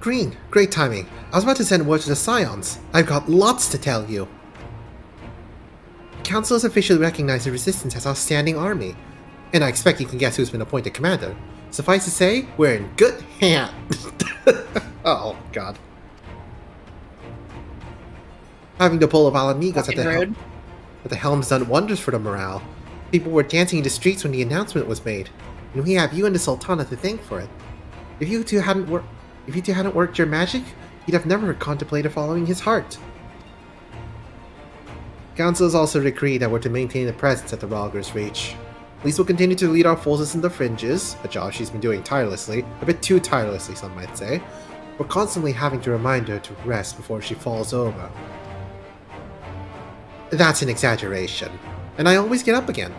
Green, great timing. I was about to send word to the Scions. I've got lots to tell you. Council has officially recognized the Resistance as our standing army, and I expect you can guess who's been appointed commander. Suffice to say, we're in good hands. Oh, God. Having the pull of Alamigos at the helm's done wonders for the morale. People were dancing in the streets when the announcement was made, and we have you and the Sultana to thank for it. If you two hadn't worked your magic, you'd have never contemplated following his heart. Council has also decreed that we're to maintain a presence at the Rogger's Reach. Lise will continue to lead our forces in the fringes, a job she's been doing tirelessly, a bit too tirelessly some might say. We're constantly having to remind her to rest before she falls over. That's an exaggeration, and I always get up again.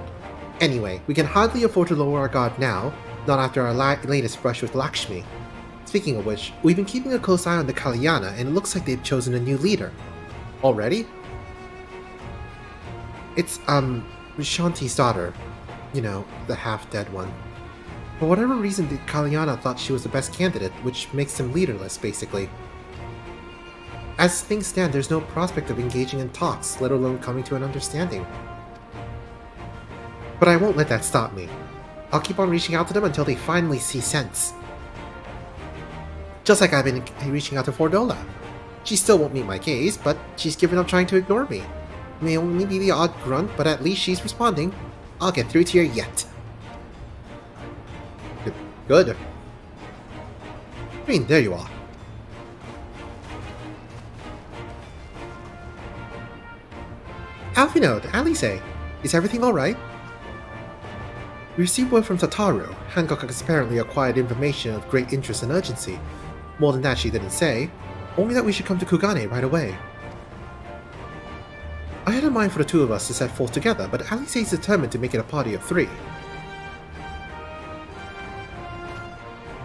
Anyway, we can hardly afford to lower our guard now, not after our latest brush with Lakshmi. Speaking of which, we've been keeping a close eye on the Kalyana, and it looks like they've chosen a new leader. Already? It's, Shanti's daughter. You know, the half-dead one. For whatever reason, the Kalyana thought she was the best candidate, which makes them leaderless, basically. As things stand, there's no prospect of engaging in talks, let alone coming to an understanding. But I won't let that stop me. I'll keep on reaching out to them until they finally see sense. Just like I've been reaching out to Fordola. She still won't meet my gaze, but she's given up trying to ignore me. May only be the odd grunt, but at least she's responding. I'll get through to her yet. Good. Green, there you are. Alphinaud, Alice, is everything alright? We received word from Tataru. Hancock has apparently acquired information of great interest and urgency. More than that she didn't say, only that we should come to Kugane right away. I had in mind for the two of us to set forth together, but Alice is determined to make it a party of 3.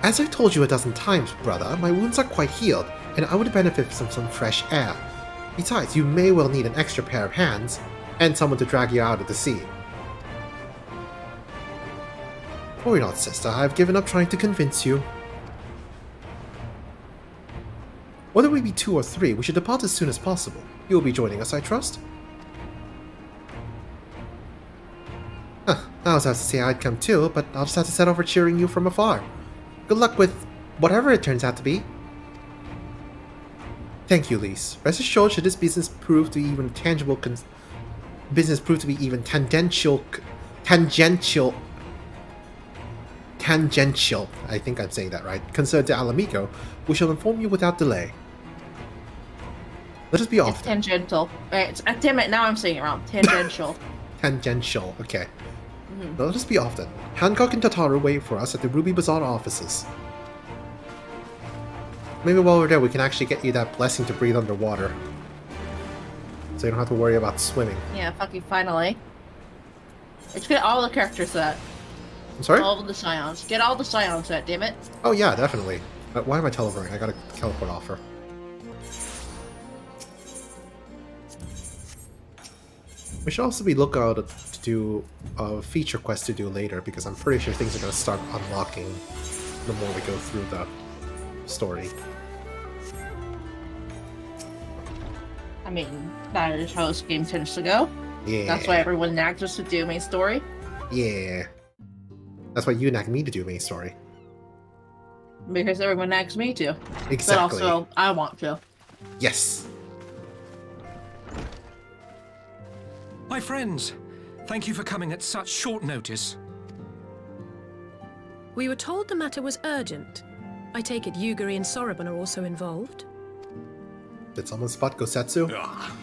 As I've told you a dozen times, brother, my wounds are quite healed, and I would benefit from some fresh air. Besides, you may well need an extra pair of hands, and someone to drag you out of the sea. Worry not, sister, I've given up trying to convince you. Whether we be 2 or 3, we should depart as soon as possible. You will be joining us, I trust? I was about to say I'd come too, but I'll just have to set over cheering you from afar. Good luck with whatever it turns out to be. Thank you, Lise. Rest assured, should this business prove to be even tangential, I think I'm saying that right, concerned to Alamico, we shall inform you without delay. Let us be off. It's tangential. Damn it, now I'm saying it wrong. Tangential. Tangential, okay. Now let us be off then. Hancock and Tataru wait for us at the Ruby Bazaar offices. Maybe while we're there we can actually get you that blessing to breathe underwater. So you don't have to worry about swimming. Yeah, fucking finally. Let's get all the characters set. I'm sorry? All of the Scions. Get all the Scions set, damn it. Oh yeah, definitely. Why am I teleporting? I got a teleport offer. We should also be lookout to do a feature quest to do later, because I'm pretty sure things are going to start unlocking the more we go through the story. I mean, that is how this game tends to go. Yeah. That's why everyone nags us to do main story. Yeah. That's why you nagged me to do main story. Because everyone nags me to. Exactly. But also, I want to. Yes. My friends, thank you for coming at such short notice. We were told the matter was urgent. I take it Yugiri and Soroban are also involved? Did someone spot Gosetsu?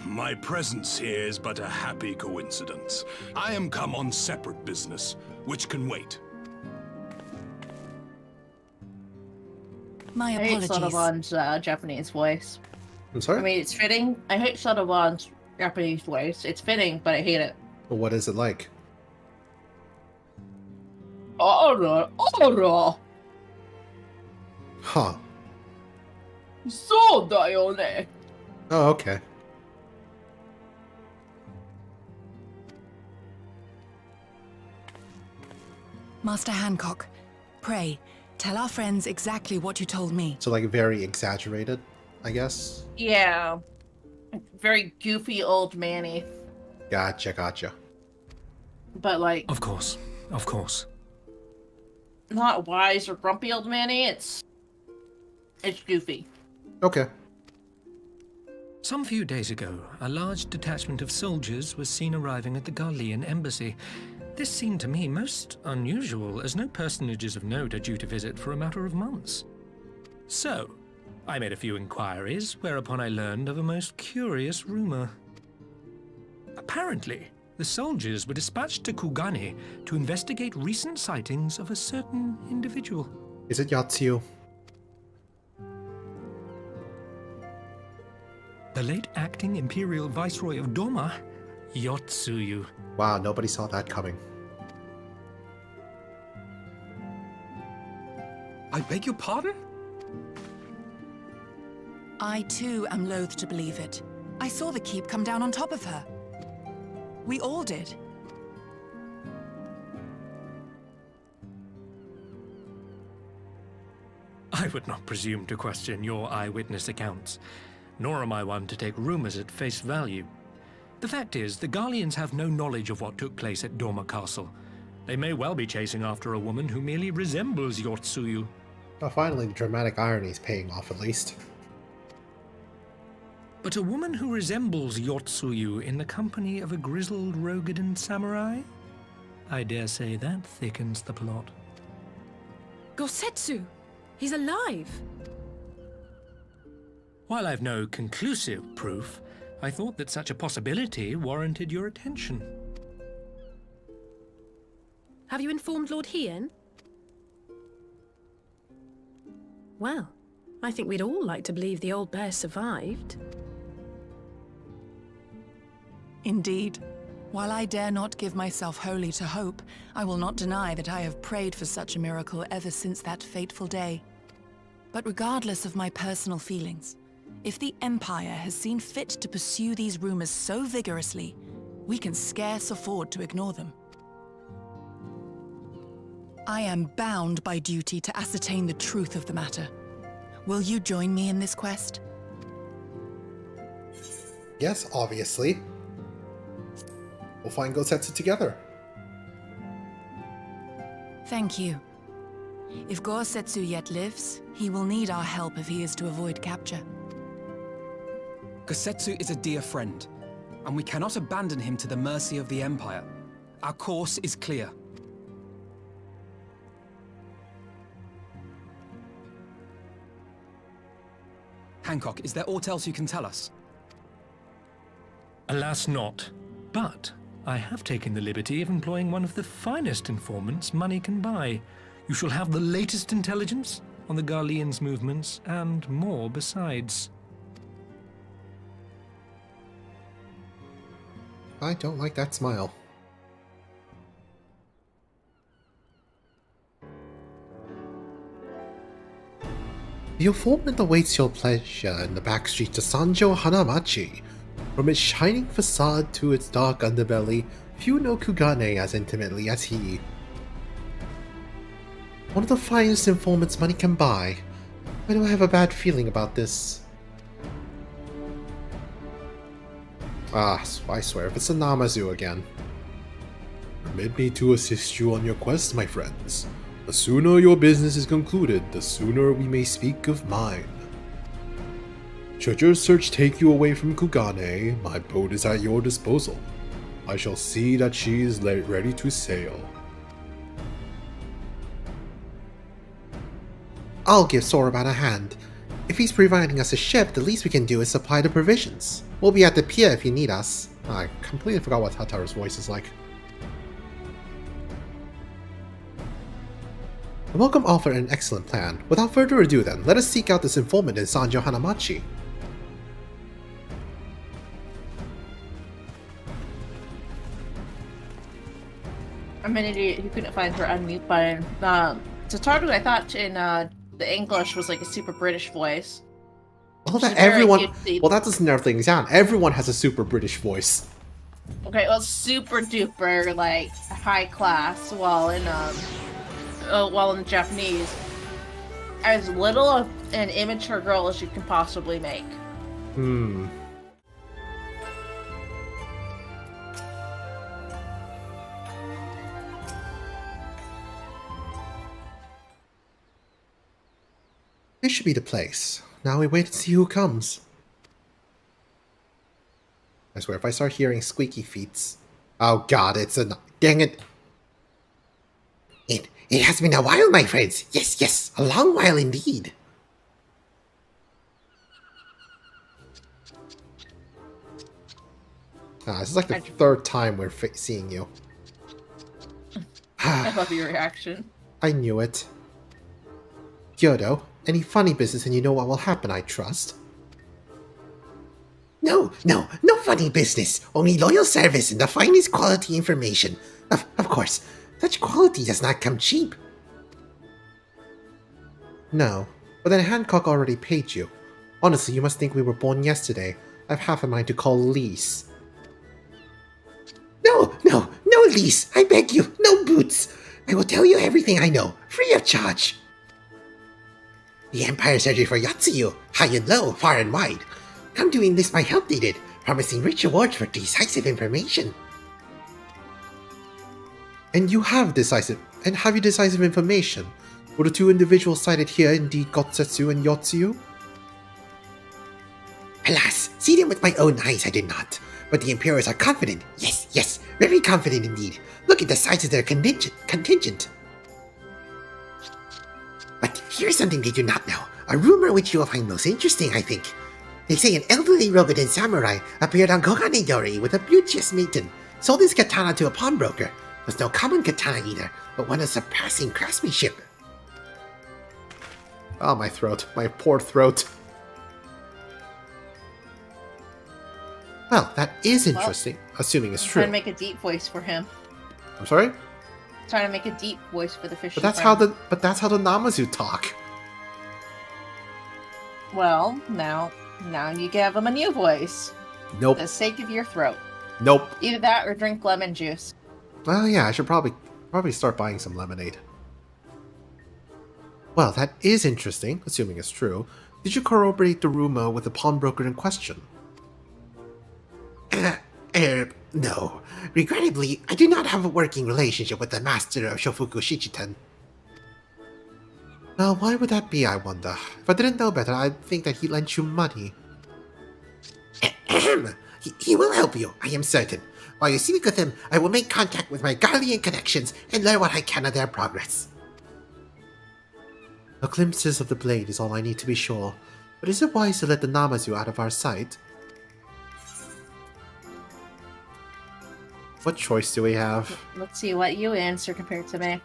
My presence here is but a happy coincidence. I am come on separate business, which can wait. My I hate apologies. Sonoban's Japanese voice. I'm sorry? I mean, it's fitting. I hate Sonoban's Japanese voice. It's fitting, but I hate it. Well, what is it like? Ora! Huh. So da yo ne. Oh, okay. Master Hancock, pray, Tell our friends exactly what you told me. So, like, very exaggerated, I guess? Yeah. Very goofy old Manny. Gotcha. But, like, Of course. Of course. not wise or grumpy old Manny. It's goofy. Okay. Some few days ago, a large detachment of soldiers was seen arriving at the Garlean embassy. This seemed to me most unusual, as no personages of note are due to visit for a matter of months. So, I made a few inquiries, whereupon I learned of a most curious rumor. Apparently, the soldiers were dispatched to Kugane to investigate recent sightings of a certain individual. Is it Yatsuyu? The late acting Imperial Viceroy of Doma, Yotsuyu. Wow, nobody saw that coming. I beg your pardon? I too am loath to believe it. I saw the keep come down on top of her. We all did. I would not presume to question your eyewitness accounts, nor am I one to take rumors at face value. The fact is, the Garleans have no knowledge of what took place at Doma Castle. They may well be chasing after a woman who merely resembles Yotsuyu. Oh, finally, the dramatic irony is paying off at least. But a woman who resembles Yotsuyu in the company of a grizzled Rogadan samurai? I dare say that thickens the plot. Gosetsu! He's alive! While I've no conclusive proof, I thought that such a possibility warranted your attention. Have you informed Lord Hien? Well, I think we'd all like to believe the old bear survived. Indeed. While I dare not give myself wholly to hope, I will not deny that I have prayed for such a miracle ever since that fateful day. But regardless of my personal feelings, if the Empire has seen fit to pursue these rumors so vigorously, we can scarce afford to ignore them. I am bound by duty to ascertain the truth of the matter. Will you join me in this quest? Yes, obviously. We'll find Gosetsu together. Thank you. If Gosetsu yet lives, he will need our help if he is to avoid capture. Gosetsu is a dear friend, and we cannot abandon him to the mercy of the Empire. Our course is clear. Hancock, is there aught else you can tell us? Alas not. But I have taken the liberty of employing one of the finest informants money can buy. You shall have the latest intelligence on the Garleans' movements, and more besides. I don't like that smile. The informant awaits your pleasure in the back streets of Sanjo Hanamachi. From its shining facade to its dark underbelly, few know Kugane as intimately as he. One of the finest informants money can buy. Why do I have a bad feeling about this? Ah, I swear, if it's a Namazu again. Permit me to assist you on your quest, my friends. The sooner your business is concluded, the sooner we may speak of mine. Should your search take you away from Kugane, my boat is at your disposal. I shall see that she is ready to sail. I'll give Soroban a hand. If he's providing us a ship, the least we can do is supply the provisions. We'll be at the pier if you need us. I completely forgot what Hataru's voice is like. The welcome offer an excellent plan. Without further ado then, let us seek out this informant in Sanjo Hanamachi. I'm an idiot who couldn't find her unmute button. Tataru, I thought in the English was like a super British voice. Well, that She's very everyone. cutesy. Well, that doesn't narrow things down. Everyone has a super British voice. Okay, well, super duper like high class, while in Japanese. as little of an immature girl as you can possibly make. Hmm. This should be the place. Now we wait and see who comes. I swear, if I start hearing squeaky feet... Oh god, it's a... Dang it! It has been a while, my friends. Yes, yes, a long while indeed. This is like the third time we're seeing you. I love your reaction. I knew it. Kyoto, any funny business and you know what will happen, I trust. No funny business. Only loyal service and the finest quality information. Of course, such quality does not come cheap. No, but then Hancock already paid you. Honestly, you must think we were born yesterday. I've half a mind to call lease. No lease, I beg you, no boots. I will tell you everything I know, free of charge. The Empire searching for Yatsuyu, high and low, far and wide. I'm doing this my help needed, promising rich rewards for decisive information. And you have decisive information? Were the two individuals cited here indeed Gotsetsu and Yotsuyu? Alas, see them with my own eyes I did not. But the Imperials are confident. Yes, very confident indeed. Look at the size of their contingent. But here's something they do not know. A rumor which you will find most interesting, I think. They say an elderly Rogadan samurai appeared on Koganedori with a beauteous maiden, sold his katana to a pawnbroker. It was no common katana either, but one of surpassing craftsmanship. Oh, my throat. My poor throat. Well, that is interesting, assuming it's true. Trying to make a deep voice for him. I'm sorry? Trying to make a deep voice for the fish. But that's how the Namazu talk. Well, now you give him a new voice. Nope. For the sake of your throat. Nope. Either that or drink lemon juice. Well, yeah, I should probably start buying some lemonade. Well, that is interesting, assuming it's true. Did you corroborate the rumor with the pawnbroker in question? No. Regrettably, I do not have a working relationship with the master of Shofuku Shichitan. Now, why would that be, I wonder? If I didn't know better, I'd think that he lent you money. He will help you, I am certain. While you speak with him, I will make contact with my Garlean connections and learn what I can of their progress. A glimpses of the blade is all I need to be sure, but is it wise to let the Namazu out of our sight? What choice do we have? Let's see what you answer compared to me.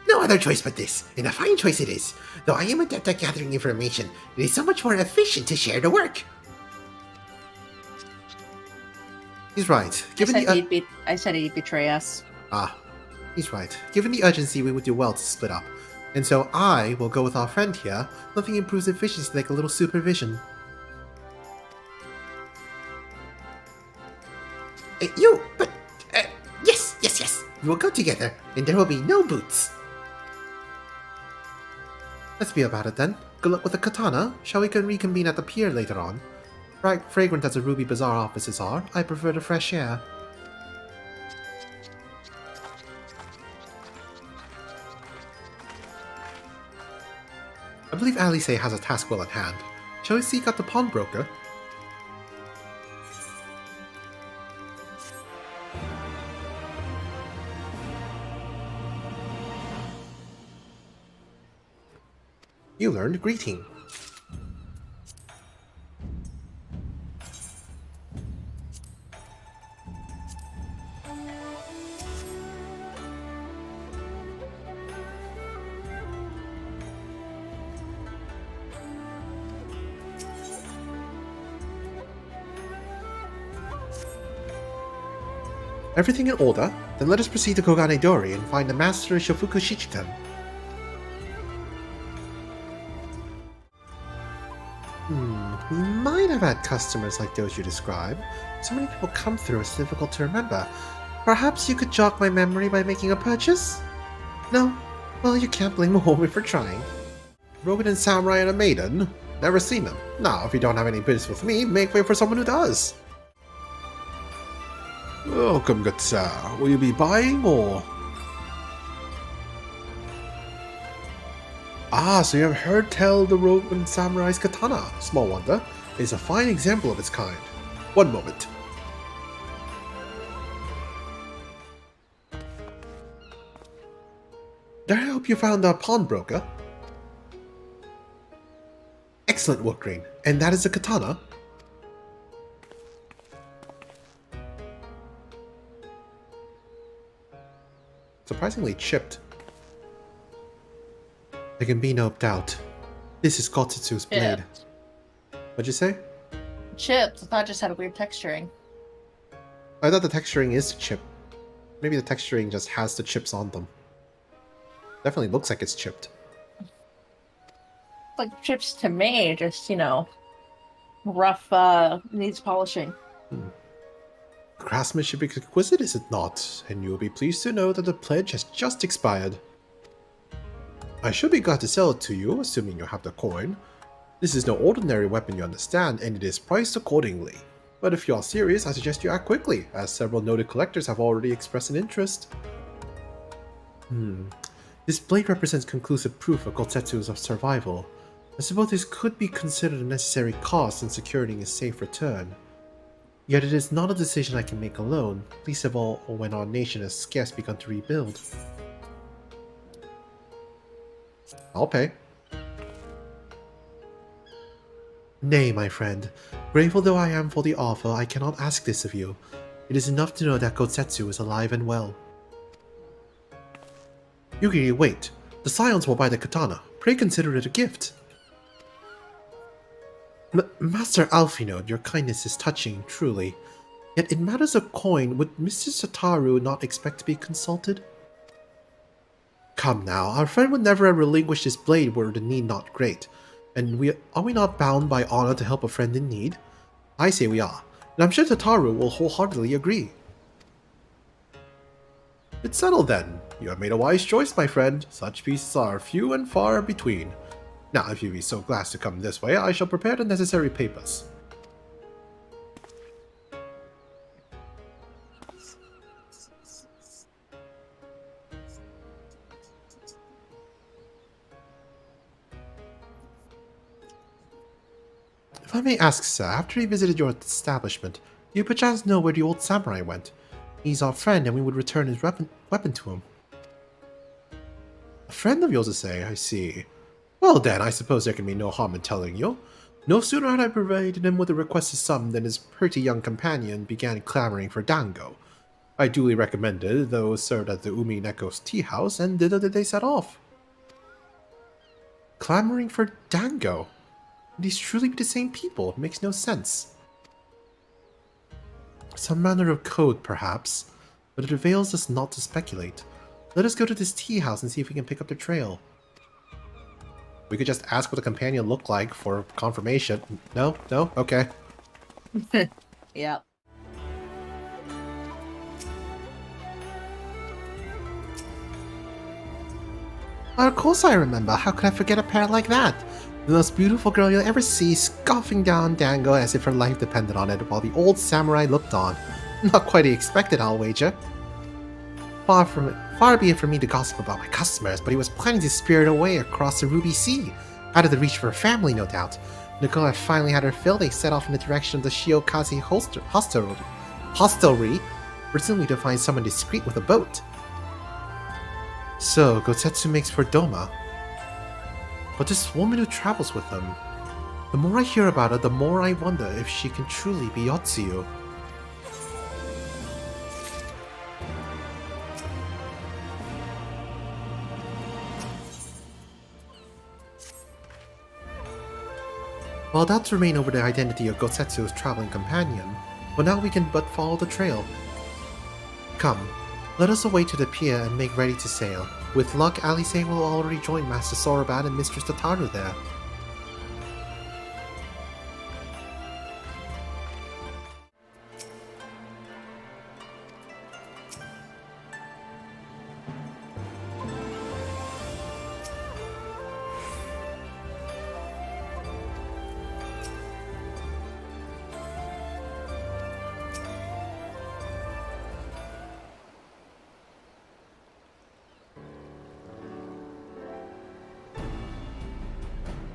No other choice but this, and a fine choice it is. Though I am adept at gathering information, it is so much more efficient to share the work. He's right. I said he'd betray us. Ah, he's right. Given the urgency, we would do well to split up. And so I will go with our friend here. Nothing improves efficiency like a little supervision. Yes. We will go together, and there will be no boots. Let's be about it then. Good luck with the katana. Shall we reconvene at the pier later on? Fragrant as the Ruby Bazaar offices are, I prefer the fresh air. I believe Alice has a task well at hand. Shall we seek out the pawnbroker? You learned greeting. Everything in order? Then let us proceed to Koganedori and find the master of Shofuku Shichitan. We might have had customers like those you describe. So many people come through, it's difficult to remember. Perhaps you could jog my memory by making a purchase? No? Well, you can't blame a woman for trying. Rogan samurai and a maiden? Never seen them. Now, if you don't have any business with me, make way for someone who does. Welcome, good sir. Will you be buying or... Ah, so you have heard tell the Roman samurai's katana. Small wonder. It is a fine example of its kind. One moment. Did I hope you found a pawnbroker? Excellent work, Green. And that is a katana? Surprisingly chipped. There can be no doubt. This is Kotetsu's blade. What'd you say? Chips. I thought it just had a weird texturing. I thought the texturing is chipped. Maybe the texturing just has the chips on them. Definitely looks like it's chipped. Like chips to me, just, you know, rough, needs polishing. Craftsmanship is exquisite, is it not? And you will be pleased to know that the pledge has just expired. I should be glad to sell it to you, assuming you have the coin. This is no ordinary weapon, you understand, and it is priced accordingly. But if you are serious, I suggest you act quickly, as several noted collectors have already expressed an interest. This blade represents conclusive proof of Kotetsu's survival. I suppose this could be considered a necessary cost in securing a safe return. Yet it is not a decision I can make alone, least of all when our nation has scarce begun to rebuild. I'll pay. Nay, my friend. Grateful though I am for the offer, I cannot ask this of you. It is enough to know that Kotetsu is alive and well. Yugiri, wait. The Scions will buy the katana. Pray consider it a gift. Master Alphinaud, your kindness is touching, truly. Yet in matters of coin, would Mr. Satoru not expect to be consulted? Come now, our friend would never have relinquished his blade were the need not great. And are we not bound by honor to help a friend in need? I say we are, and I'm sure Satoru will wholeheartedly agree. It's settled then. You have made a wise choice, my friend. Such pieces are few and far between. Now, if you be so glad to come this way, I shall prepare the necessary papers. If I may ask, sir, after he visited your establishment, do you perchance know where the old samurai went? He's our friend, and we would return his weapon to him. A friend of yours to say, I see. Well then, I suppose there can be no harm in telling you. No sooner had I provided him with the requested sum than his pretty young companion began clamoring for dango. I duly recommended those served at the Umi Neko's tea house, and thither did they set off. Clamoring for dango? Would these truly be the same people? It makes no sense. Some manner of code, perhaps, but it avails us not to speculate. Let us go to this tea house and see if we can pick up the trail. We could just ask what the companion looked like for confirmation. No? No? Okay. Yeah. Of course I remember. How could I forget a pair like that? The most beautiful girl you'll ever see scoffing down dango as if her life depended on it while the old samurai looked on. Not quite the expected, I'll wager. Far be it from me to gossip about my customers, but he was planning to spirit away across the Ruby Sea. Out of the reach of her family, no doubt. When the girl had finally had her fill, they set off in the direction of the Shiokaze hostelry, presumably to find someone discreet with a boat. So, Kotetsu makes for Doma. But this woman who travels with him, the more I hear about her, the more I wonder if she can truly be Yotsuyu. While doubts remain over the identity of Kotetsu's traveling companion, for now we can but follow the trail. Come, let us away to the pier and make ready to sail. With luck, Alice will already join Master Soroban and Mistress Tataru there.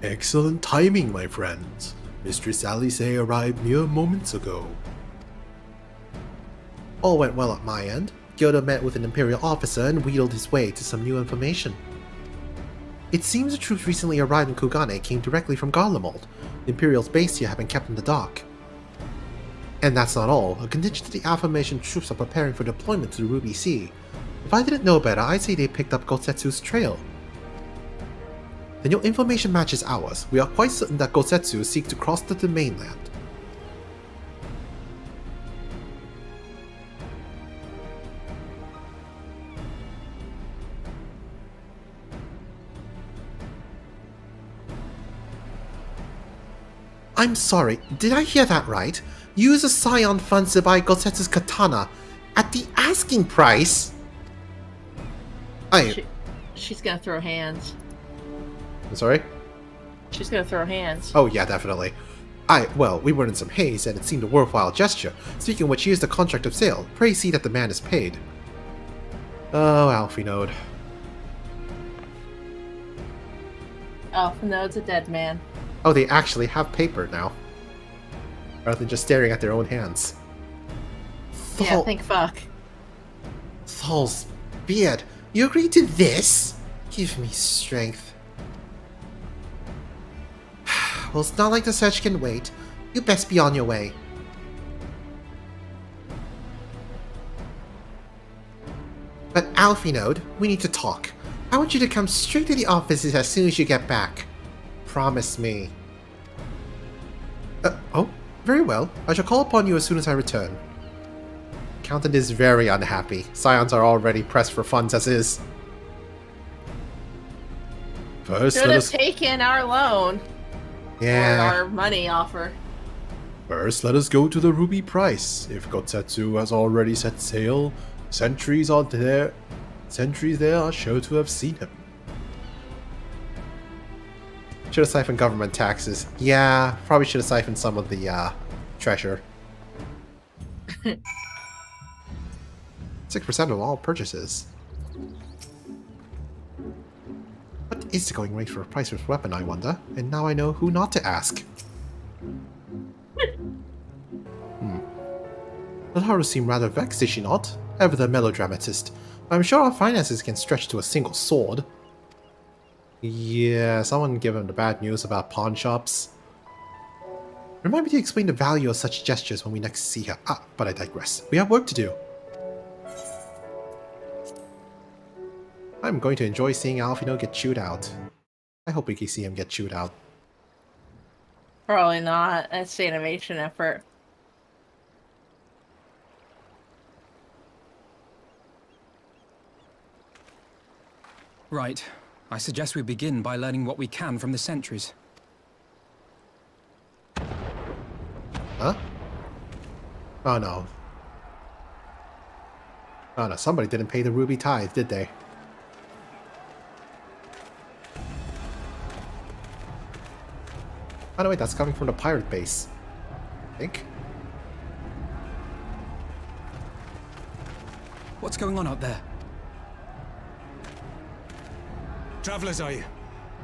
Excellent timing, my friends. Mistress Alice arrived mere moments ago. All went well at my end. Gilda met with an Imperial officer and wheedled his way to some new information. It seems the troops recently arrived in Kugane came directly from Garlemald. The Imperial's base here had been kept in the dark. And that's not all. A contingent of the Alpha troops are preparing for deployment to the Ruby Sea. If I didn't know better, I'd say they picked up Gosetsu's trail. Then your information matches ours. We are quite certain that Gosetsu seeks to cross the mainland. I'm sorry, did I hear that right? Use a scion funds to buy Gosetsu's katana at the asking price? She's gonna throw hands. I'm sorry? She's gonna throw hands. Oh yeah, definitely. Well, we were in some haste and it seemed a worthwhile gesture. Speaking of which, here's the contract of sale. Pray see that the man is paid. Oh, Alphinaud. Alphinaud's a dead man. Oh, they actually have paper now. Rather than just staring at their own hands. Yeah, think fuck. Thal's beard. You agreed to this? Give me strength. Well, it's not like the search can wait. You best be on your way. But Alphinaud, we need to talk. I want you to come straight to the offices as soon as you get back. Promise me. Oh, very well. I shall call upon you as soon as I return. Accountant is very unhappy. Scions are already pressed for funds as is. First, Should have taken our loan. Yeah. Or our money offer. First, let us go to the Ruby Price. If Gosetsu has already set sail, sentries there are sure to have seen him. Should have siphoned government taxes. Yeah, probably should have siphoned some of the treasure. 6% of all purchases. What is the going rate for a priceless weapon, I wonder? And now I know who not to ask. Laharu seemed rather vexed, did she not? Ever the melodramatist. I'm sure our finances can stretch to a single sword. Yeah, someone give him the bad news about pawn shops. Remind me to explain the value of such gestures when we next see her. But I digress. We have work to do. I'm going to enjoy seeing Alphinaud get chewed out. I hope we can see him get chewed out. Probably not. That's the animation effort. Right. I suggest we begin by learning what we can from the sentries. Huh? Oh no. Oh no, somebody didn't pay the ruby tithe, did they? Oh no, wait, that's coming from the pirate base. I think. What's going on out there? Travelers, are you?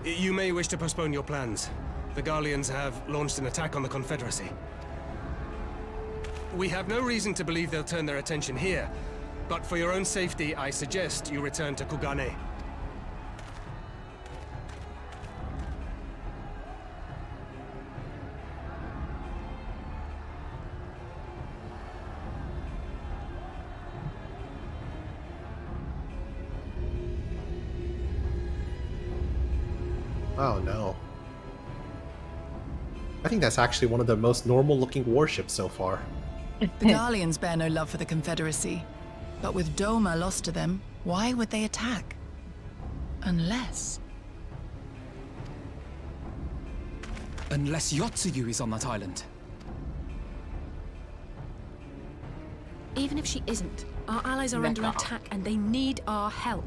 You may wish to postpone your plans. The Garleans have launched an attack on the Confederacy. We have no reason to believe they'll turn their attention here, but for your own safety, I suggest you return to Kugane. Oh no. I think that's actually one of the most normal looking warships so far. The Garleans bear no love for the Confederacy. But with Doma lost to them, why would they attack? Unless... Unless Yotsuyu is on that island. Even if she isn't, our allies are under attack and they need our help.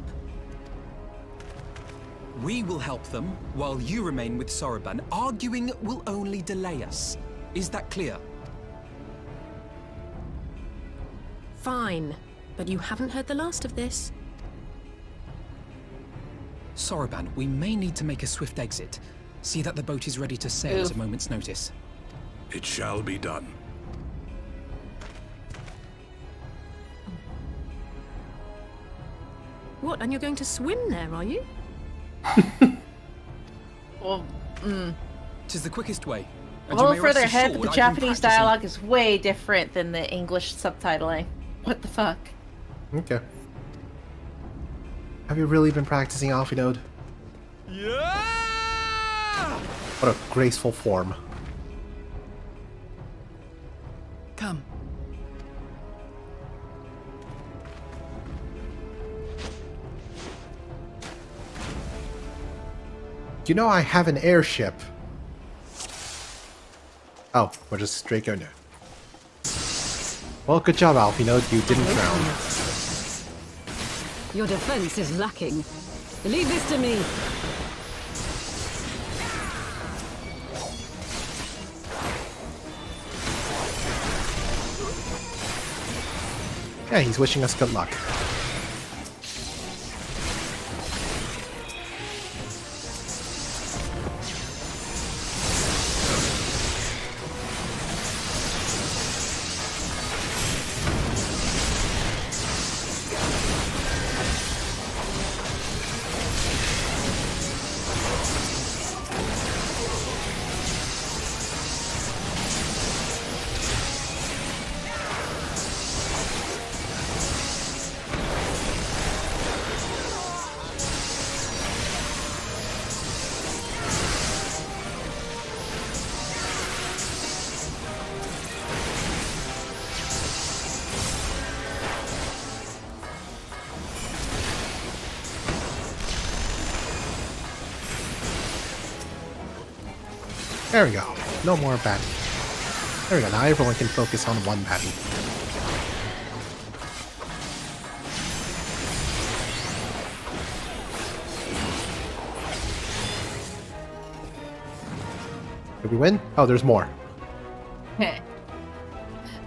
We will help them, while you remain with Soroban. Arguing will only delay us. Is that clear? Fine, but you haven't heard the last of this. Soroban, we may need to make a swift exit. See that the boat is ready to sail at a moment's notice. It shall be done. What, and you're going to swim there, are you? Well, Tis the quickest way. a And you little may rest further ahead, assured but the I've been Japanese practicing. dialogue is way different than the English subtitling. What the fuck? Okay. Have you really been practicing Alphinaud? Yeah! What a graceful form. Come. You know I have an airship. Oh, we're just straight going there. Well, good job, Alphinaud. You didn't drown. Your defense is lacking. Leave this to me. Yeah, he's wishing us good luck. There we go. No more batting. There we go. Now everyone can focus on one batting. Did we win? Oh, there's more.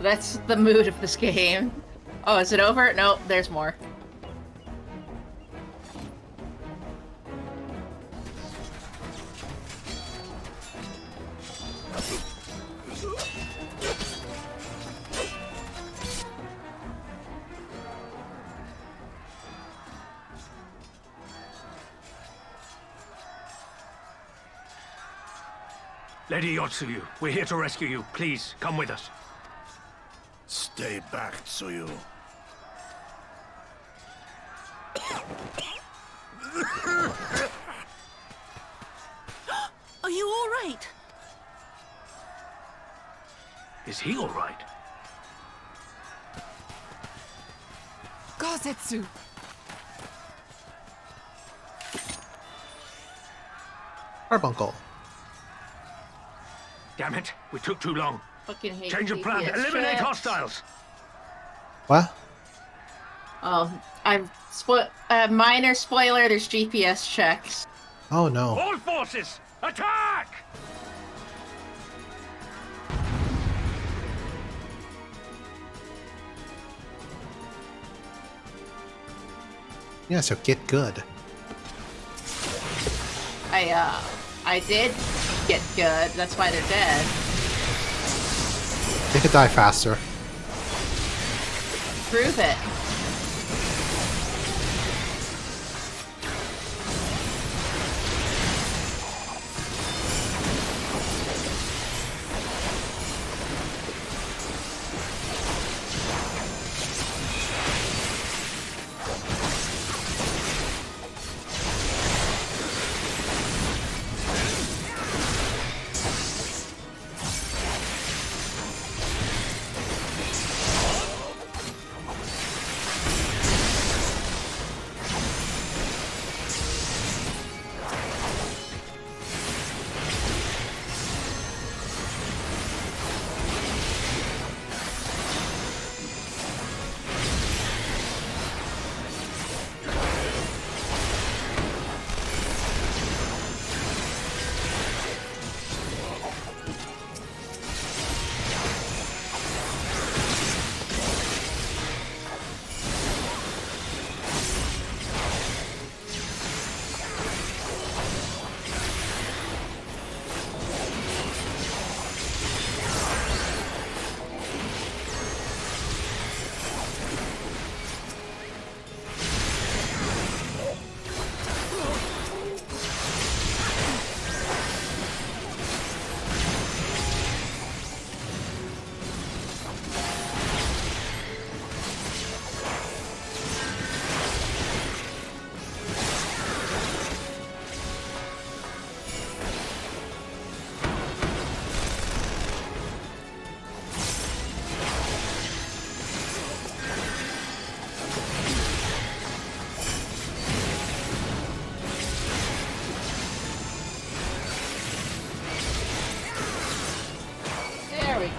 That's the mood of this game. Oh, is it over? No, there's more. Lady Yotsuyu, we're here to rescue you. Please, come with us. Stay back, Tsuyu. Are you all right? Is he all right? Gozetsu! Carbuncle. Damn it, we took too long. Fucking hate Change of plan. GPS Eliminate checks. hostiles. What? Oh, minor spoiler. There's GPS checks. Oh no. All forces, attack! Yeah, so get good. I did get good. That's why they're dead. They could die faster. Prove it.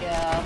Yeah.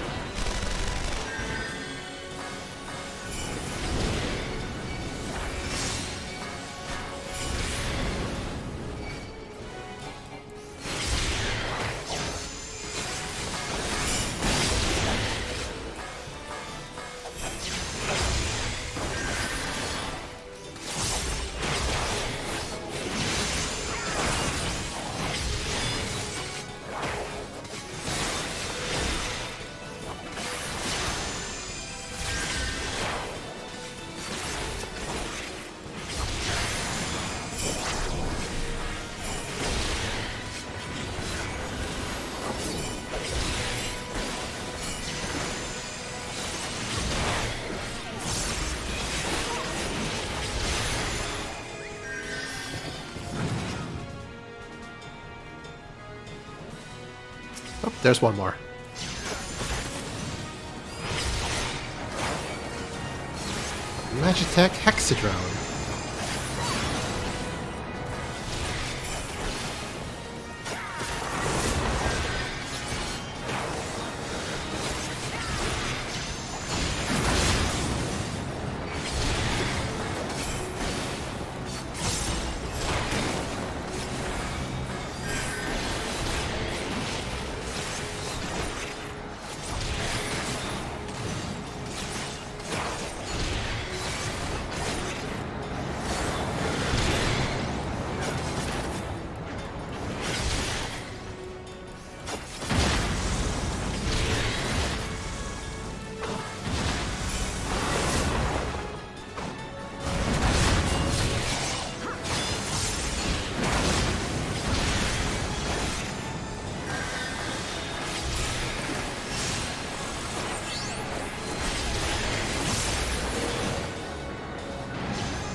Oh, there's one more. Magitech Hexadrone.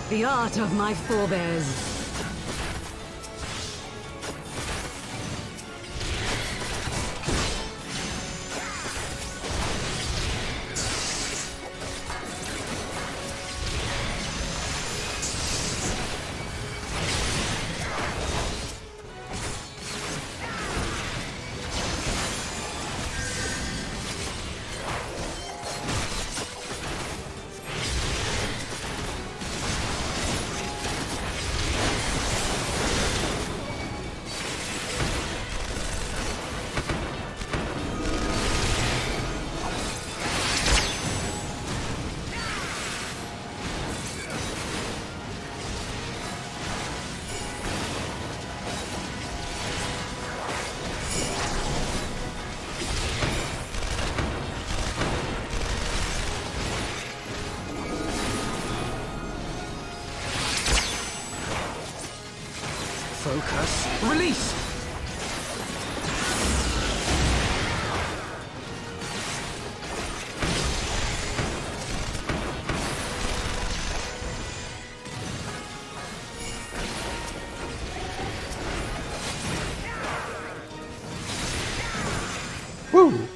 The art of my forebears. Focus. Release! Woo!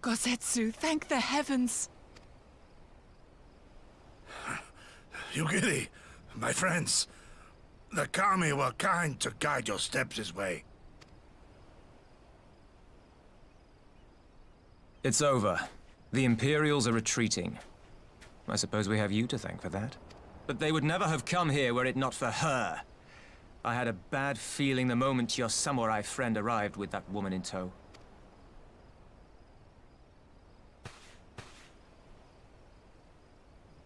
Gosetsu, thank the heavens! Yugiri, my friends, the Kami were kind to guide your steps this way. It's over. The Imperials are retreating. I suppose we have you to thank for that. But they would never have come here were it not for her. I had a bad feeling the moment your samurai friend arrived with that woman in tow.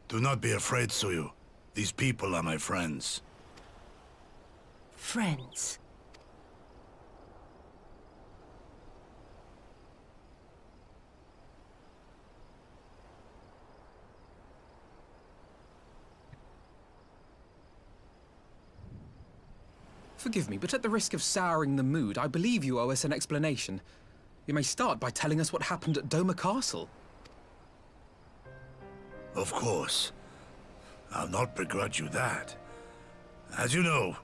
Do not be afraid, Suyu. These people are my friends. Friends. Forgive me, but at the risk of souring the mood, I believe you owe us an explanation. You may start by telling us what happened at Doma Castle. Of course. I'll not begrudge you that. As you know,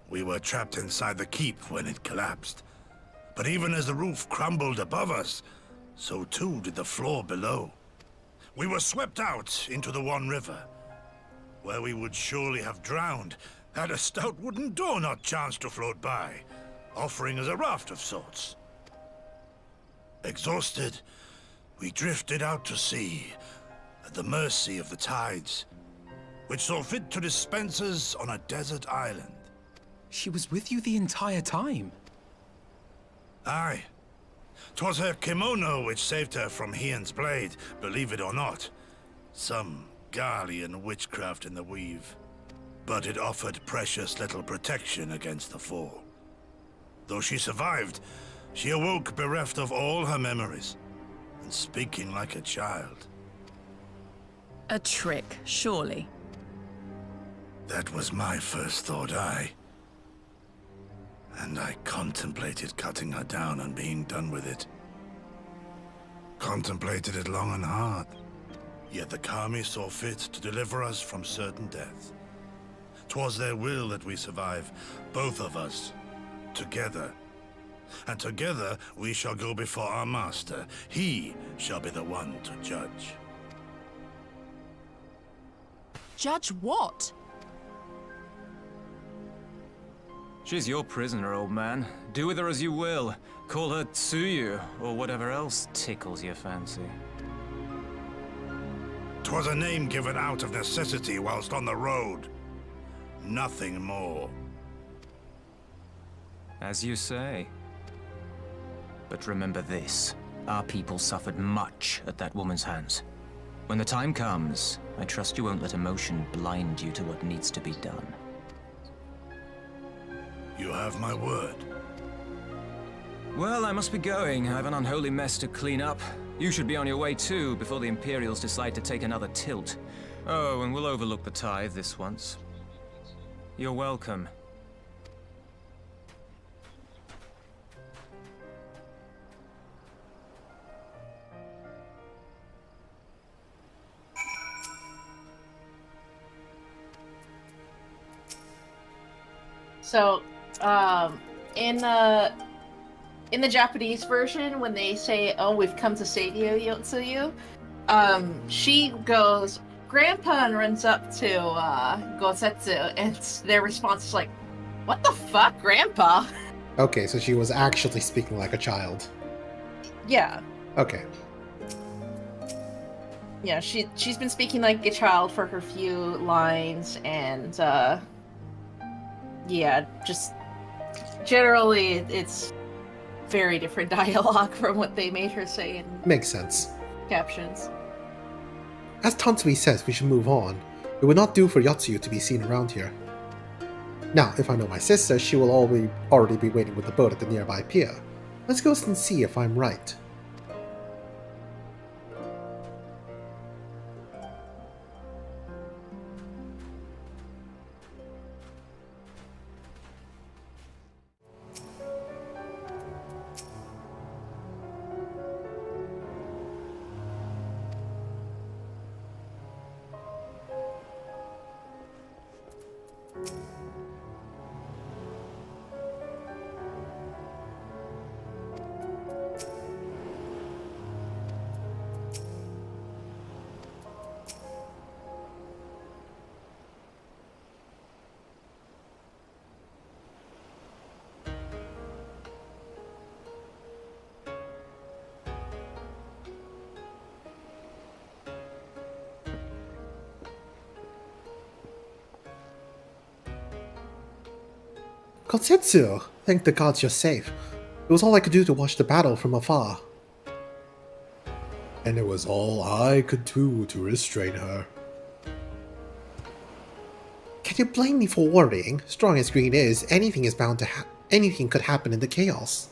we were trapped inside the keep when it collapsed. But even as the roof crumbled above us, so too did the floor below. We were swept out into the One River, where we would surely have drowned had a stout wooden door not chanced to float by, offering us a raft of sorts. Exhausted, we drifted out to sea, at the mercy of the tides, which saw fit to dispense us on a desert island. She was with you the entire time? Aye. 'Twas her kimono which saved her from Hien's blade, believe it or not. Some Garlean witchcraft in the weave. But it offered precious little protection against the fall. Though she survived, she awoke bereft of all her memories, and speaking like a child. A trick, surely. That was my first thought, aye. And I contemplated cutting her down and being done with it. Contemplated it long and hard. Yet the Kami saw fit to deliver us from certain death. 'Twas their will that we survive, both of us, together. And together we shall go before our master. He shall be the one to judge. Judge what? She's your prisoner, old man. Do with her as you will. Call her Tsuyu, or whatever else tickles your fancy. 'Twas a name given out of necessity whilst on the road. Nothing more. As you say. But remember this. Our people suffered much at that woman's hands. When the time comes, I trust you won't let emotion blind you to what needs to be done. You have my word. Well, I must be going. I have an unholy mess to clean up. You should be on your way too, before the Imperials decide to take another tilt. Oh, and we'll overlook the tithe this once. You're welcome. So, in the Japanese version, when they say, "Oh, we've come to save you, Yotsuyu," she goes, "Grandpa," and runs up to Gosetsu, and their response is like, "What the fuck, Grandpa?" Okay, so she was actually speaking like a child. Yeah. Okay. Yeah, she's been speaking like a child for her few lines, and yeah, just generally it's very different dialogue from what they made her say in Makes sense. captions. As Tansui says, we should move on. It would not do for Yotsuyu to be seen around here. Now, if I know my sister, she will already be waiting with the boat at the nearby pier. Let's go and see if I'm right. Kosetsu! Thank the gods you're safe. It was all I could do to watch the battle from afar. And it was all I could do to restrain her. Can you blame me for worrying? Strong as Green is, anything could happen in the chaos.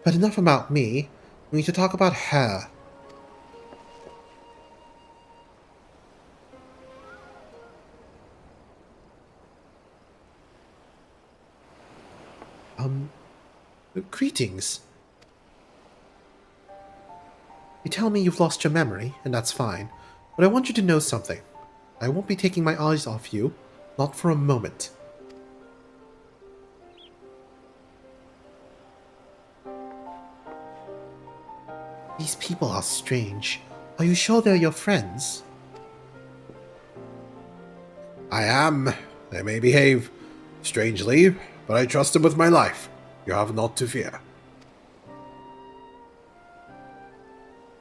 But enough about me. We need to talk about her. Greetings. You tell me you've lost your memory, and that's fine, but I want you to know something. I won't be taking my eyes off you, not for a moment. These people are strange. Are you sure they're your friends? I am. They may behave strangely, but I trust them with my life. You have naught to fear.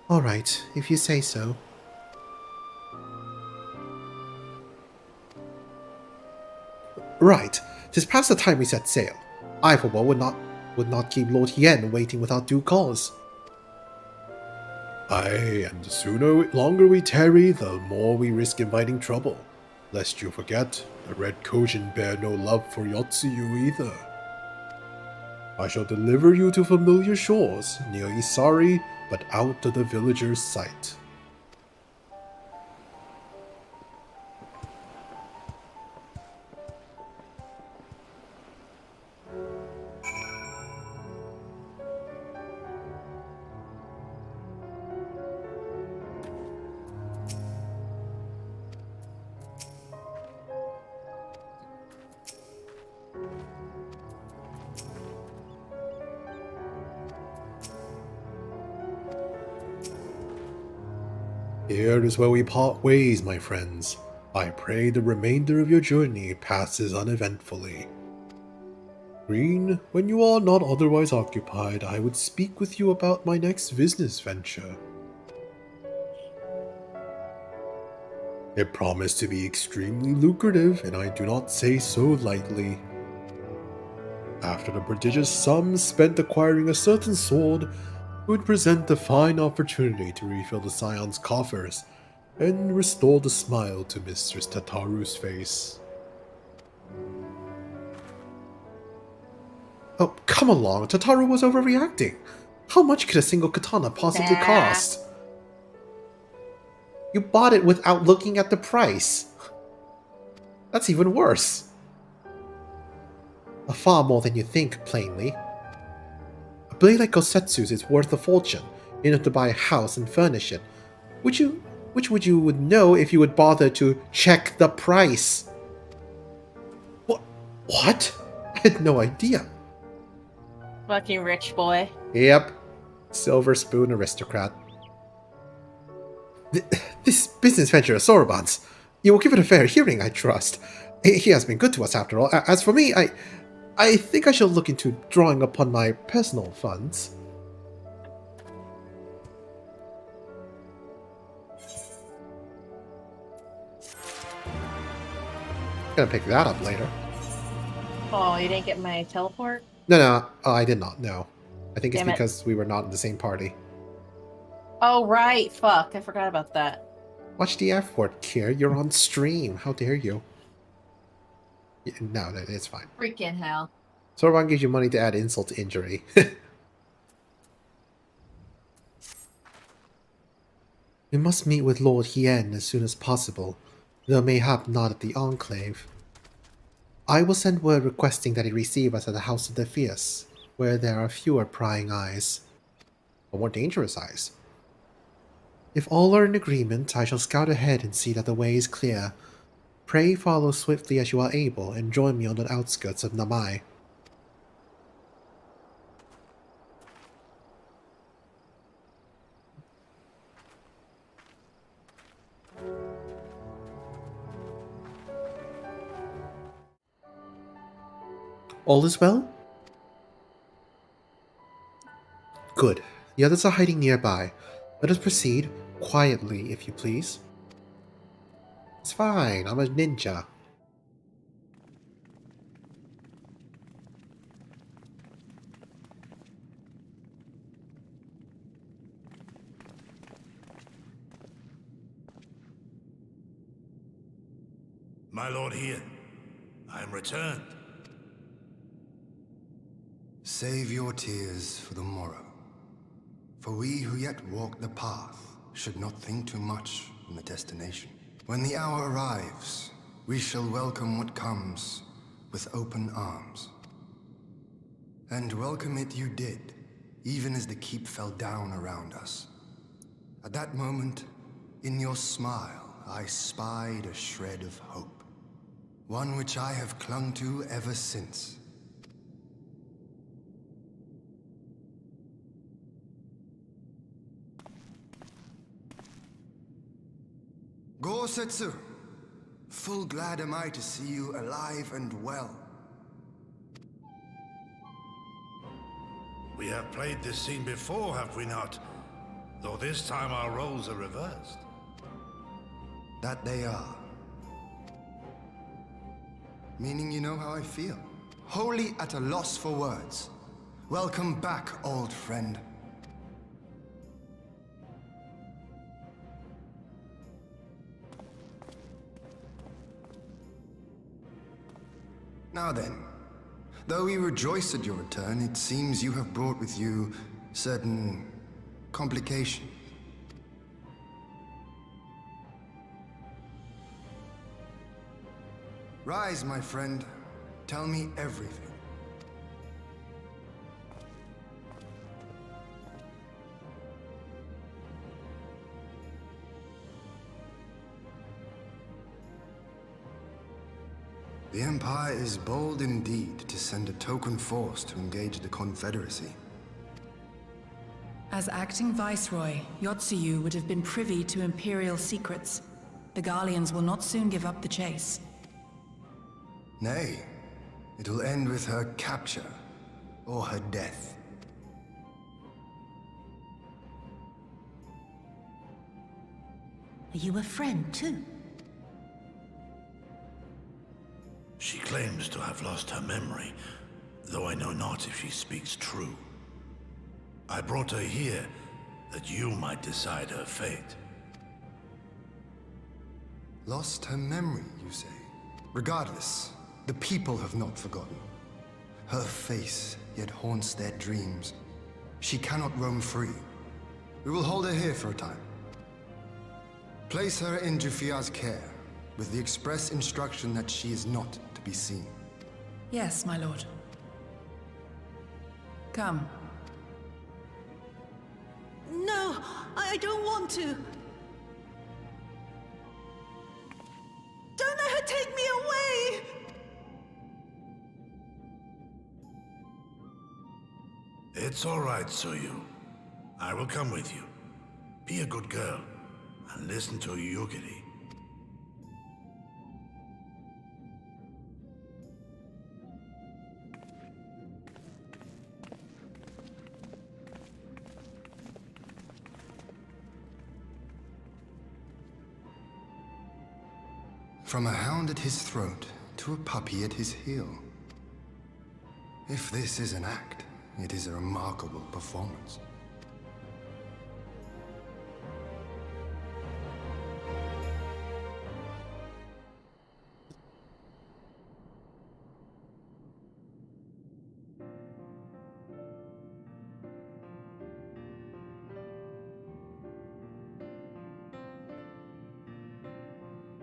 All right, if you say so. Right. 'Tis past the time we set sail. I, for one, would not keep Lord Hien waiting without due cause. Aye, and the longer we tarry, the more we risk inviting trouble. Lest you forget, the Red Kojin bear no love for Yotsuyu either. I shall deliver you to familiar shores, near Isari, but out of the villagers' sight. Here is where we part ways, my friends. I pray the remainder of your journey passes uneventfully. Green, when you are not otherwise occupied, I would speak with you about my next business venture. It promised to be extremely lucrative, and I do not say so lightly. After the prodigious sums spent acquiring a certain sword, it would present a fine opportunity to refill the Scion's coffers and restore the smile to Mistress Tataru's face. Oh, come along, Tataru was overreacting. How much could a single katana possibly cost? You bought it without looking at the price. That's even worse. Far more than you think, plainly. A blade like Gosetsu's is worth a fortune, enough to buy a house and furnish it. Which would you know if you would bother to check the price? What? I had no idea. Fucking rich boy. Yep. Silver spoon aristocrat. This business venture of Soroban's. You will give it a fair hearing, I trust. He has been good to us after all. As for me, I think I shall look into drawing upon my personal funds. Gonna pick that up later. Oh, you didn't get my teleport? No, I did not, no. I think it's Damn it. because we were not in the same party. Oh, right. Fuck. I forgot about that. Watch the F word, Kier. You're on stream. How dare you? No, it's fine. Freaking hell. Soroban gives you money to add insult to injury. We must meet with Lord Hien as soon as possible, though mayhap not at the Enclave. I will send word requesting that he receive us at the House of the Fierce, where there are fewer prying eyes. Or more dangerous eyes. If all are in agreement, I shall scout ahead and see that the way is clear. Pray follow swiftly as you are able, and join me on the outskirts of Namai. All is well? Good. The others are hiding nearby. Let us proceed, quietly, if you please. It's fine, I'm a ninja. My lord Hien, I am returned. Save your tears for the morrow. For we who yet walk the path should not think too much on the destination. When the hour arrives, we shall welcome what comes with open arms. And welcome it you did, even as the keep fell down around us. At that moment, in your smile, I spied a shred of hope. One which I have clung to ever since. Gosetsu, full glad am I to see you alive and well. We have played this scene before, have we not? Though this time our roles are reversed. That they are. Meaning you know how I feel. Wholly at a loss for words. Welcome back, old friend. Now then, though we rejoice at your return, it seems you have brought with you certain complications. Rise, my friend. Tell me everything. The Empire is bold indeed to send a token force to engage the Confederacy. As acting Viceroy, Yotsuyu would have been privy to Imperial secrets. The Garleans will not soon give up the chase. Nay, it will end with her capture, or her death. Are you a friend, too? She claims to have lost her memory, though I know not if she speaks true. I brought her here that you might decide her fate. Lost her memory, you say? Regardless, the people have not forgotten. Her face yet haunts their dreams. She cannot roam free. We will hold her here for a time. Place her in Jufia's care, with the express instruction that she is not to be seen. Yes, my lord. Come. No, I don't want to. Don't let her take me away! It's all right, Tsuyu. I will come with you. Be a good girl, and listen to Yugiri. From a hound at his throat to a puppy at his heel. If this is an act, it is a remarkable performance.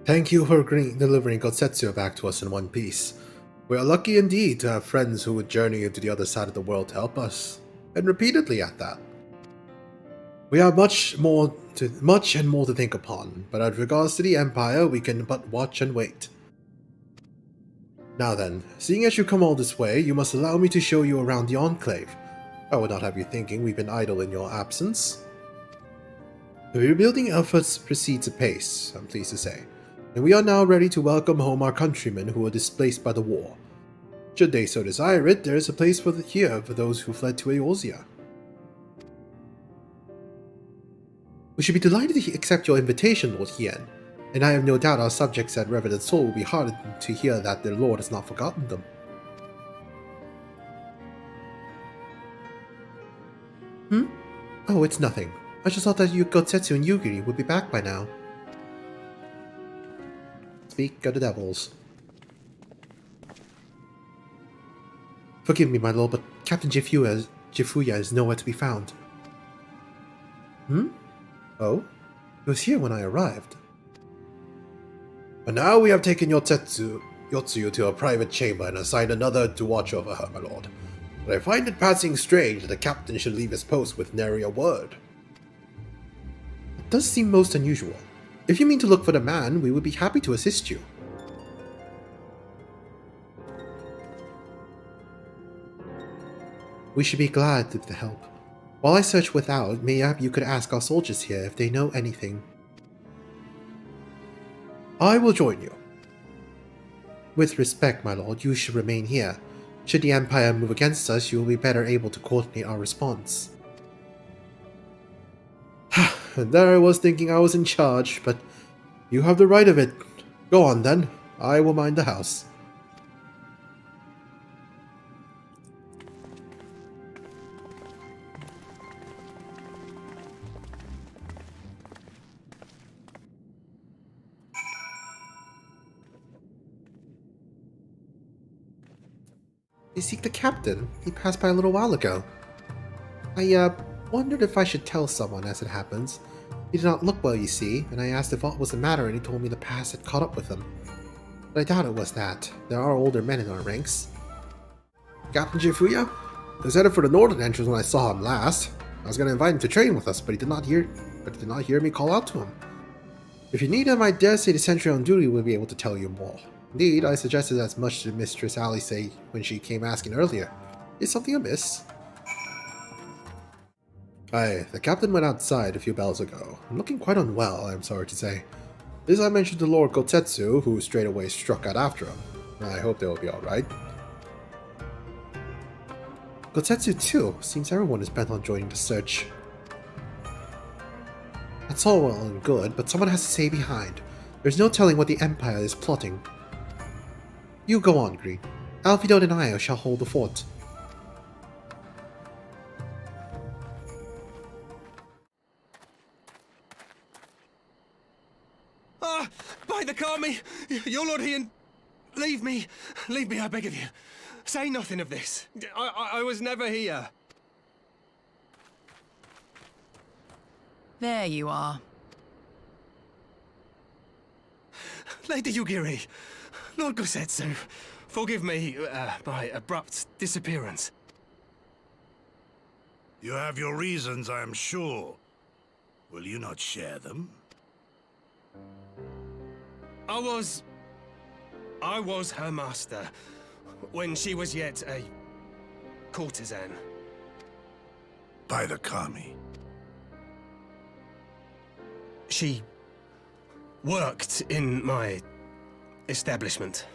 Thank you for delivering Gosetsu back to us in one piece. We are lucky indeed to have friends who would journey into the other side of the world to help us, and repeatedly at that. We have much and more to think upon, but as regards to the Empire, we can but watch and wait. Now then, seeing as you come all this way, you must allow me to show you around the Enclave. I would not have you thinking we've been idle in your absence. The rebuilding efforts proceeds apace, I'm pleased to say, and we are now ready to welcome home our countrymen who were displaced by the war. Should they so desire it, there is a place here for those who fled to Eorzea. We should be delighted to accept your invitation, Lord Hien, and I have no doubt our subjects at Revenant Soul will be heartened to hear that their lord has not forgotten them. Oh, it's nothing. I just thought that Gosetsu and Yugiri would be back by now. Speak of the devils. Forgive me, my lord, but Captain Jifuya is nowhere to be found. Oh? He was here when I arrived. But now we have taken Yotsuyu to a private chamber and assigned another to watch over her, my lord. But I find it passing strange that the captain should leave his post with nary a word. It does seem most unusual. If you mean to look for the man, we would be happy to assist you. We should be glad of the help. While I search without, maybe you could ask our soldiers here if they know anything. I will join you. With respect, my lord, you should remain here. Should the Empire move against us, you will be better able to coordinate our response. And there I was thinking I was in charge, but you have the right of it. Go on then. I will mind the house. You seek the captain? He passed by a little while ago. I wondered if I should tell someone as it happens. He did not look well, you see, and I asked if what was the matter, and he told me the past had caught up with him. But I doubt it was that. There are older men in our ranks. Captain Jifuya? I was headed for the northern entrance when I saw him last. I was going to invite him to train with us, but he did not hear me call out to him. If you need him, I dare say the sentry on duty will be able to tell you more. Indeed, I suggested as much to Mistress Alice when she came asking earlier. Is something amiss? Aye, the captain went outside a few bells ago, and looking quite unwell, I am sorry to say. This I mentioned to Lord Gotetsu, who straightway struck out after him. I hope they will be alright. Gotetsu too. Seems everyone is bent on joining the search. That's all well and good, but someone has to stay behind. There's no telling what the Empire is plotting. You go on, Green. Alphinaud and I shall hold the fort. Ah! By the Kami! Your Lord Ian! Leave me! Leave me, I beg of you. Say nothing of this. I was never here. There you are. Lady Yugiri, Lord Gosetsu, forgive me my abrupt disappearance. You have your reasons, I am sure. Will you not share them? I was her master when she was yet a courtesan. By the Kami. She worked in my establishment.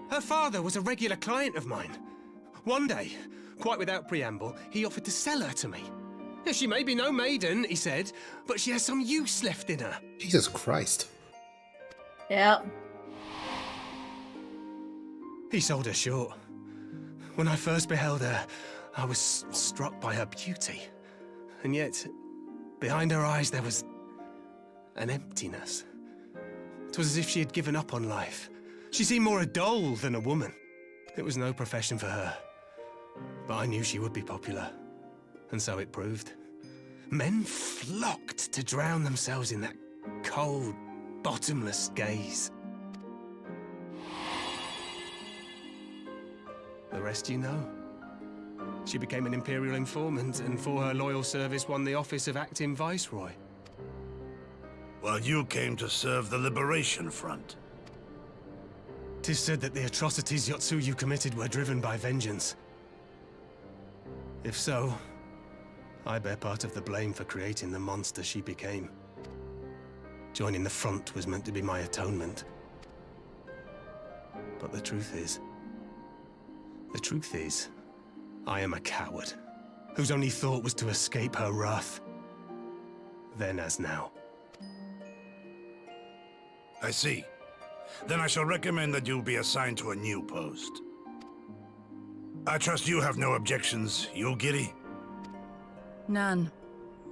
Her father was a regular client of mine. One day, quite without preamble, he offered to sell her to me. She may be no maiden, he said, but she has some use left in her. Jesus Christ. Yep. He sold her short. When I first beheld her, I was struck by her beauty. And yet, behind her eyes there was an emptiness. It was as if she had given up on life. She seemed more a doll than a woman. It was no profession for her. But I knew she would be popular. And so it proved. Men flocked to drown themselves in that cold, bottomless gaze. The rest you know. She became an Imperial informant, and for her loyal service won the office of Acting Viceroy. While you came to serve the Liberation Front. 'Tis said that the atrocities Yotsuyu committed were driven by vengeance. If so, I bear part of the blame for creating the monster she became. Joining the front was meant to be my atonement. But the truth is, I am a coward, whose only thought was to escape her wrath. Then as now. I see. Then I shall recommend that you be assigned to a new post. I trust you have no objections, Yugiri? None.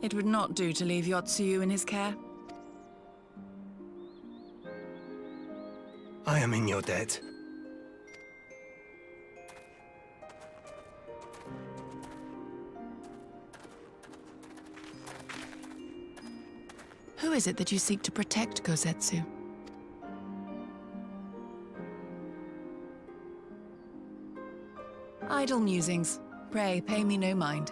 It would not do to leave Yotsuyu in his care. I am in your debt. Who is it that you seek to protect, Gosetsu? Idle musings. Pray, pay me no mind.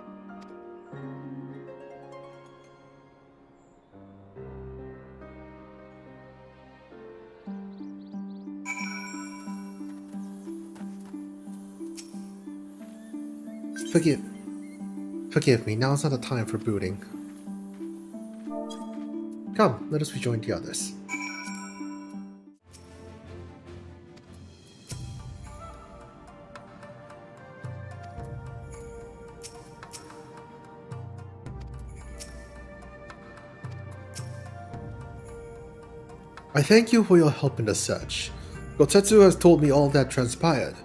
Forgive me, now is not the time for brooding. Come, let us rejoin the others. I thank you for your help in the search. Gotetsu has told me all that transpired.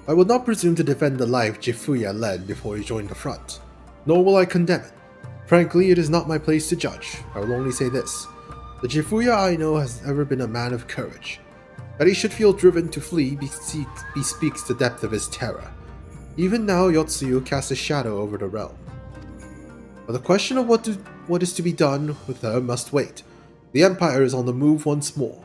I will not presume to defend the life Jifuya led before he joined the front, nor will I condemn it. Frankly, it is not my place to judge. I will only say this. The Jifuya I know has ever been a man of courage. That he should feel driven to flee bespeaks the depth of his terror. Even now, Yotsuyu casts a shadow over the realm. But the question of what is to be done with her must wait. The Empire is on the move once more.